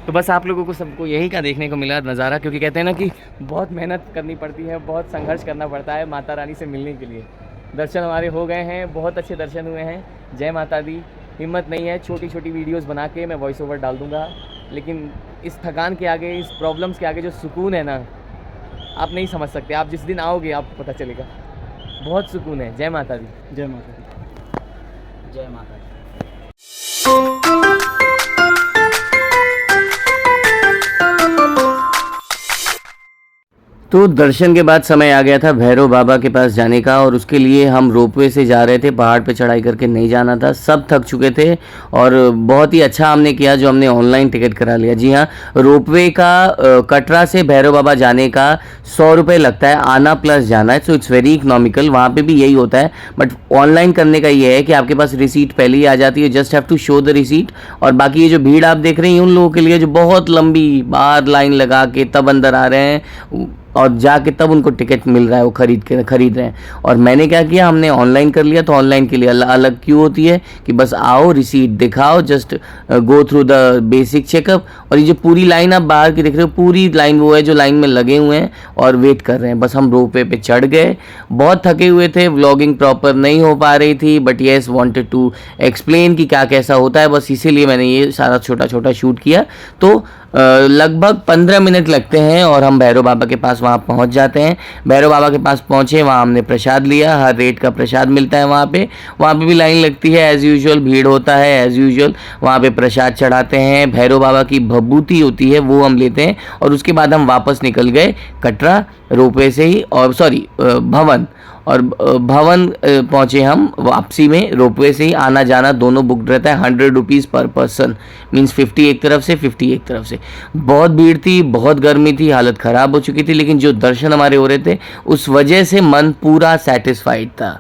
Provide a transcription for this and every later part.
तो बस आप लोगों को सबको यही का देखने को मिला नज़ारा, क्योंकि कहते हैं ना कि बहुत मेहनत करनी पड़ती है, बहुत संघर्ष करना पड़ता है माता रानी से मिलने के लिए। दर्शन हमारे हो गए हैं, बहुत अच्छे दर्शन हुए हैं। जय माता दी। हिम्मत नहीं है, छोटी छोटी वीडियोस बना के मैं वॉइस ओवर डाल दूंगा, लेकिन इस थकान के आगे, इस प्रॉब्लम्स के आगे जो सुकून है ना, आप नहीं समझ सकते। आप जिस दिन आओगे आपको पता चलेगा, बहुत सुकून है। जय माता दी। जय माता दी। जय माता दी। तो दर्शन के बाद समय आ गया था भैरव बाबा के पास जाने का, और उसके लिए हम रोपवे से जा रहे थे। पहाड़ पे चढ़ाई करके नहीं जाना था, सब थक चुके थे। और बहुत ही अच्छा हमने किया जो हमने ऑनलाइन टिकट करा लिया। जी हाँ, रोपवे का कटरा से भैरव बाबा जाने का 100 रुपये लगता है, आना प्लस जाना है। So it's very economical. वहाँ पे भी यही होता है, बट ऑनलाइन करने का ये है कि आपके पास रिसीट पहले ही आ जाती है, just have to show the receipt. और बाकी ये जो भीड़ आप देख रहे हैं उन लोगों के लिए जो बहुत लंबी बाहर लाइन लगा के तब अंदर आ रहे हैं और जाके तब उनको टिकट मिल रहा है, वो खरीद रहे हैं। और मैंने क्या किया, हमने ऑनलाइन कर लिया। तो ऑनलाइन के लिए अलग क्यों होती है कि बस आओ, रिसीट दिखाओ, just go through the basic checkup. और ये जो पूरी लाइन आप बाहर की देख रहे हो, पूरी लाइन वो है जो लाइन में लगे हुए हैं और वेट कर रहे हैं। बस हम रोपवे पे चढ़ गए, बहुत थके हुए थे, व्लॉगिंग प्रॉपर नहीं हो पा रही थी, but yes wanted to explain कि क्या कैसा होता है, बस इसीलिए मैंने ये सारा छोटा छोटा शूट किया। तो लगभग 15 मिनट लगते हैं और हम भैरव बाबा के पास वहाँ पहुँच जाते हैं। भैरव बाबा के पास पहुँचे, वहाँ हमने प्रसाद लिया। हर रेट का प्रसाद मिलता है वहाँ पे भी लाइन लगती है एज़ यूजुअल, भीड़ होता है एज़ यूजुअल। वहाँ पे प्रसाद चढ़ाते हैं, भैरव बाबा की भभूति होती है वो हम लेते हैं, और उसके बाद हम वापस निकल गए कटरा रोपवे से ही, और सॉरी भवन, और भवन पहुँचे हम वापसी में। रोपवे से ही आना जाना दोनों बुक रहता है, 100 रुपीज़ पर पर्सन, मीन्स 50 एक तरफ से 50 एक तरफ से। बहुत भीड़ थी, बहुत गर्मी थी, हालत ख़राब हो चुकी थी, लेकिन जो दर्शन हमारे हो रहे थे उस वजह से मन पूरा सेटिस्फाइड था।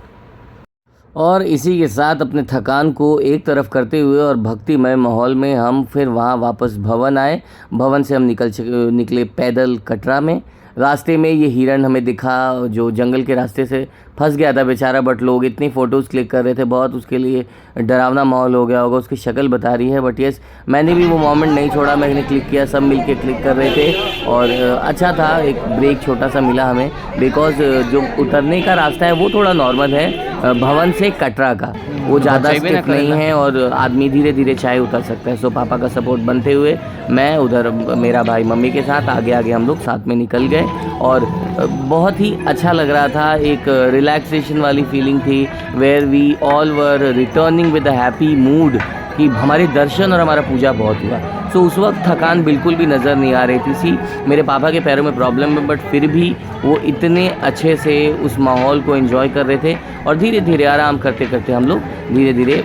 और इसी के साथ अपने थकान को एक तरफ करते हुए और भक्तिमय माहौल में हम फिर वहाँ वापस भवन आए। भवन से हम निकले पैदल कटरा में। रास्ते में ये हिरण हमें दिखा जो जंगल के रास्ते से फंस गया था बेचारा, बट लोग इतनी फ़ोटोज़ क्लिक कर रहे थे, बहुत उसके लिए डरावना माहौल हो गया होगा। उसकी शक्ल बता रही है, बट यस मैंने भी वो मोमेंट नहीं छोड़ा, मैंने क्लिक किया, सब मिलके क्लिक कर रहे थे। और अच्छा था, एक ब्रेक छोटा सा मिला हमें, बिकॉज जो उतरने का रास्ता है वो थोड़ा नॉर्मल है भवन से कटरा का, वो ज़्यादा स्टिफ नहीं है और आदमी धीरे धीरे चाहे उतर सकता है। सो पापा का सपोर्ट बनते हुए मैं उधर, मेरा भाई मम्मी के साथ आगे आगे हम लोग साथ में निकल गए, और बहुत ही अच्छा लग रहा था। एक रिलैक्सेशन वाली फीलिंग थी, where we all were returning with a happy mood, कि हमारे दर्शन और हमारा पूजा बहुत हुआ। सो उस वक्त थकान बिल्कुल भी नज़र नहीं आ रही थी। मेरे पापा के पैरों में प्रॉब्लम है, बट फिर भी वो इतने अच्छे से उस माहौल को एंजॉय कर रहे थे, और धीरे धीरे आराम करते करते हम लोग धीरे धीरे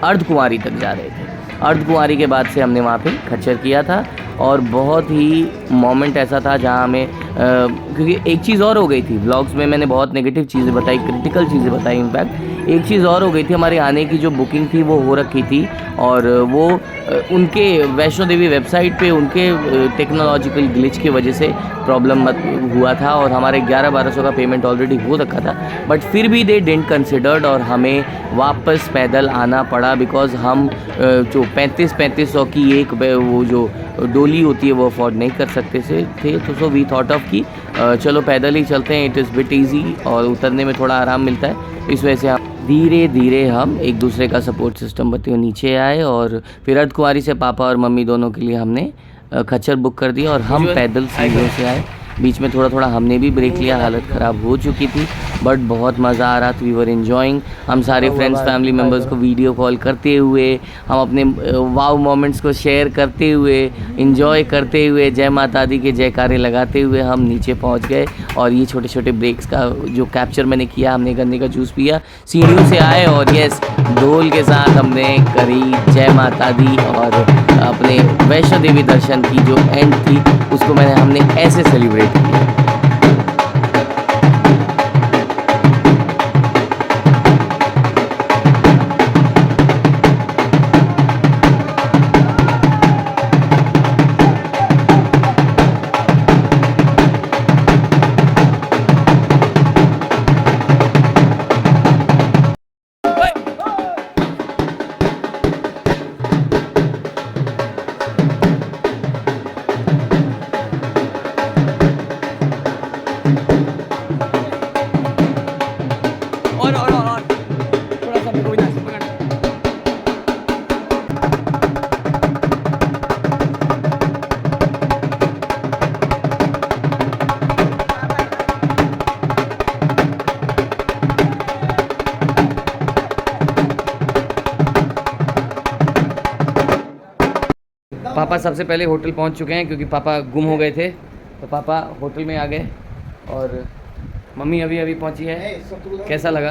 अर्धकुंवारी तक जा रहे थे। अर्धकुंवारी के बाद से हमने वहाँ पे खच्चर किया था, और बहुत ही मोमेंट ऐसा था जहाँ हमें क्योंकि एक चीज़ और हो गई थी, व्लॉग्स में मैंने बहुत नेगेटिव चीज़ें बताई, क्रिटिकल चीज़ें बताई। इनफैक्ट एक चीज़ और हो गई थी, हमारे आने की जो बुकिंग थी वो हो रखी थी, और वो उनके वैष्णो देवी वेबसाइट पे उनके टेक्नोलॉजिकल ग्लिच की वजह से प्रॉब्लम हुआ था, और हमारे 1100-1200 का पेमेंट ऑलरेडी हो रखा था, बट फिर भी दे डिडंट कंसिडर्ड, और हमें वापस पैदल आना पड़ा। बिकॉज हम जो 3500 की एक वो जो डोली होती है वो अफोर्ड नहीं कर सकते थे। तो सो वी थॉट ऑफ कि चलो पैदल ही चलते हैं, इट इज़ बिट ईजी और उतरने में थोड़ा आराम मिलता है। इस वजह से हम धीरे धीरे हम एक दूसरे का सपोर्ट सिस्टम बताते हुए नीचे आए, और फिर अर्धकुंवारी से पापा और मम्मी दोनों के लिए हमने खच्चर बुक कर दिया, और हम पैदल सीढ़ियों से आए। बीच में थोड़ा थोड़ा हमने भी ब्रेक लिया, हालत ख़राब हो चुकी थी, बट बहुत मज़ा आ रहा था। We were enjoying. हम सारे फ्रेंड्स फैमिली मेम्बर्स को वीडियो कॉल करते हुए, हम अपने वाव मोमेंट्स को शेयर करते हुए, एंजॉय करते हुए, जय माता दी के जयकारे लगाते हुए हम नीचे पहुंच गए। और ये छोटे छोटे ब्रेक्स का जो कैप्चर मैंने किया, हमने गन्ने का जूस पिया, सीढ़ियों से आए, और यस ढोल के साथ हमने करी जय माता दी, और अपने वैष्णो देवी दर्शन की जो एंड थी उसको हमने ऐसे सेलिब्रेट किया। पापा सबसे पहले होटल पहुंच चुके हैं क्योंकि पापा गुम हो गए थे, तो पापा होटल में आ गए और मम्मी अभी अभी पहुंची है। कैसा लगा?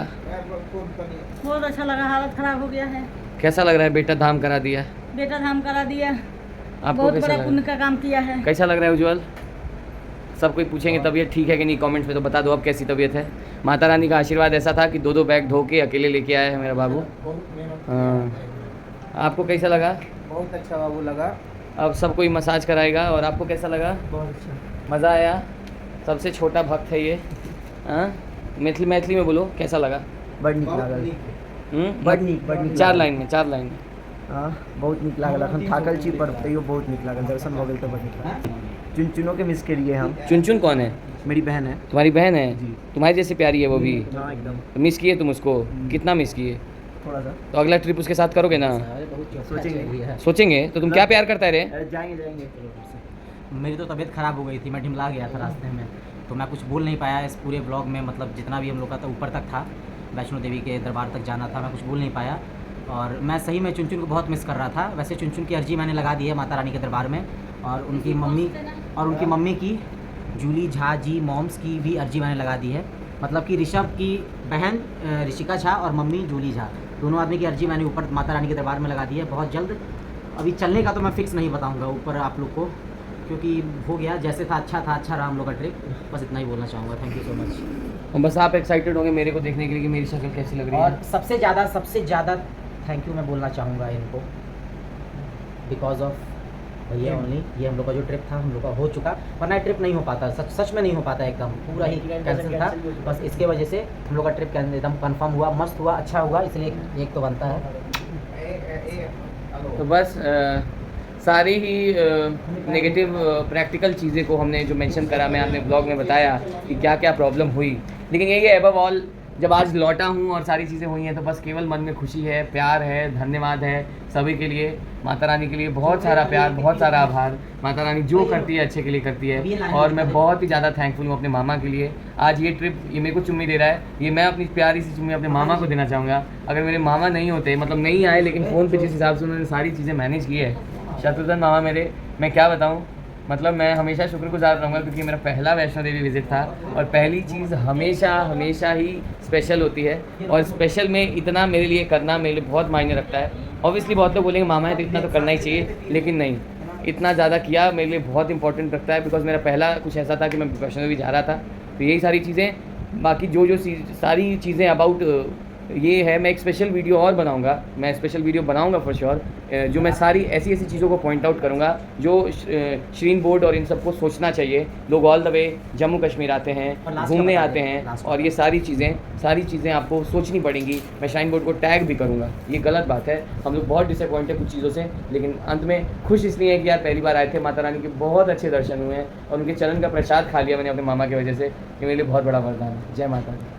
बहुत अच्छा लगा। हालत खराब हो गया है। कैसा लग रहा है? बेटा धाम करा दिया। बेटा धाम करा दिया। आपको बहुत कैसा बड़ा लग पुण्य रहा का काम किया है। है? कैसा लग रहा है उज्जवल? सब कोई पूछेंगे तबीयत ठीक है कि नहीं, कमेंट्स में तो बता दो अब कैसी तबीयत है। माता रानी का आशीर्वाद ऐसा था कि 2-2 बैग धो के अकेले लेके आया है मेरा बाबू। हाँ, आपको कैसा लगा? बहुत अच्छा बाबू लगा। अब सब कोई मसाज कराएगा। और आपको कैसा लगा? बहुत अच्छा। मज़ा आया? सबसे छोटा भक्त है ये। हाँ, मैथिली में बोलो, कैसा लगा? बड़ नीक लागल। बड़ नीक 4 लाइन में 4 लाइन में। हाँ, बहुत नीक लागल। अखन थाकल छी पर तैयो बहुत नीक लागल। दर्शन भऽ गेल तऽ बड़ नीक लागल। चुनचुनो के मिस केलिए हम। चुनचुन कौन है? मेरी बहन है। तुम्हारी बहन है? जी। तुम्हारी जैसे प्यारी है वो भी? हाँ एकदम। तो मिस किए तुम उसको? कितना मिस किए? थोड़ा सा तो अगला ट्रिप उसके साथ करोगे ना? सोचेंगे। सोचेंगे? तो तुम क्या प्यार करता है रे? जाएंगे। मेरी तो तबीयत ख़राब हो गई थी, मैं ढिमला गया था रास्ते में, तो मैं कुछ बोल नहीं पाया इस पूरे ब्लॉग में। मतलब जितना भी हम लोग का था ऊपर तक था, वैष्णो देवी के दरबार तक जाना था, मैं कुछ बोल नहीं पाया। और मैं सही में चुनचुन को बहुत मिस कर रहा था। वैसे चुनचुन की अर्जी मैंने लगा दी है माता रानी के दरबार में, और उनकी मम्मी की जूली झा जी मॉम्स की भी अर्जी मैंने लगा दी है। मतलब कि ऋषभ की बहन ऋषिका झा और मम्मी जूली झा, दोनों आदमी की अर्जी मैंने ऊपर माता रानी के दरबार में लगा दी है। बहुत जल्द अभी चलने का तो मैं फिक्स नहीं बताऊंगा ऊपर आप लोग को, क्योंकि हो गया जैसे था अच्छा रहा हम लोग का ट्रिप। बस इतना ही बोलना चाहूँगा। Thank you so much. और बस आप एक्साइटेड होंगे मेरे को देखने के लिए कि मेरी शक्ल कैसी लग रही और है। सबसे ज़्यादा थैंक यू मैं बोलना चाहूँगा इनको, बिकॉज ऑफ भैया ओनली। ये हम लोग का जो ट्रिप था हम लोग का हो चुका, वरना ट्रिप नहीं हो पाता, सच में नहीं हो पाता, एकदम पूरा ही कैंसिल था। बस इसके वजह से हम लोग का ट्रिप एकदम कंफर्म हुआ, मस्त हुआ, अच्छा हुआ, इसलिए एक तो बनता है। तो बस सारी ही नेगेटिव प्रैक्टिकल चीज़ें को हमने जो मेंशन करा, मैं आपने ब्लॉग में बताया कि क्या क्या प्रॉब्लम हुई। लेकिन यही है, एबव ऑल जब आज लौटा हूँ और सारी चीज़ें हुई हैं तो बस केवल मन में खुशी है, प्यार है, धन्यवाद है सभी के लिए। माता रानी के लिए बहुत सारा प्यार, बहुत सारा आभार। माता रानी जो करती है अच्छे के लिए करती है, और मैं बहुत ही ज़्यादा थैंकफुल हूँ अपने मामा के लिए। आज ये ट्रिप ये मेरे को चुम्मी दे रहा है, ये मैं अपनी प्यारी सी चुम्मी अपने मामा को देना चाहूँगा। अगर मेरे मामा नहीं होते, मतलब नहीं आए, लेकिन फ़ोन पे जिस हिसाब से उन्होंने सारी चीज़ें मैनेज की है, शत्रुघ्न मामा मेरे, मैं क्या बताऊँ। मतलब मैं हमेशा शुक्रगुजार रहूँगा क्योंकि मेरा पहला वैष्णो देवी विज़िट था, और पहली चीज़ हमेशा ही स्पेशल होती है, और स्पेशल में इतना मेरे लिए करना मेरे लिए बहुत मायने रखता है। ऑब्वियसली बहुत लोग बोलेंगे मामा है तो इतना तो करना ही चाहिए, लेकिन नहीं, इतना ज़्यादा किया मेरे लिए बहुत इंपॉर्टेंट रखता है। बिकॉज मेरा पहला कुछ ऐसा था कि मैं वैष्णो देवी जा रहा था, तो यही सारी चीज़ें, बाकी जो सारी चीज़ें अबाउट ये है, मैं एक स्पेशल वीडियो और बनाऊंगा, मैं स्पेशल वीडियो बनाऊंगा फॉर श्योर, जो मैं सारी ऐसी चीज़ों को पॉइंट आउट करूंगा जो श्रीन बोर्ड और इन सबको सोचना चाहिए। लोग all the way Jammu Kashmir आते हैं, घूमने आते हैं, और ये सारी चीज़ें आपको सोचनी पड़ेंगी। मैं श्राइन बोर्ड को टैग भी करूँगा, ये गलत बात है। हम लोग बहुत डिसअपॉइंट है कुछ चीज़ों से, लेकिन अंत में खुश इसलिए है कि यार पहली बार आए थे, माता रानी के बहुत अच्छे दर्शन हुए हैं, और उनके चरण का प्रसाद खा लिया मैंने अपने मामा की वजह से, ये मेरे लिए बहुत बड़ा वरदान है। जय माता दी।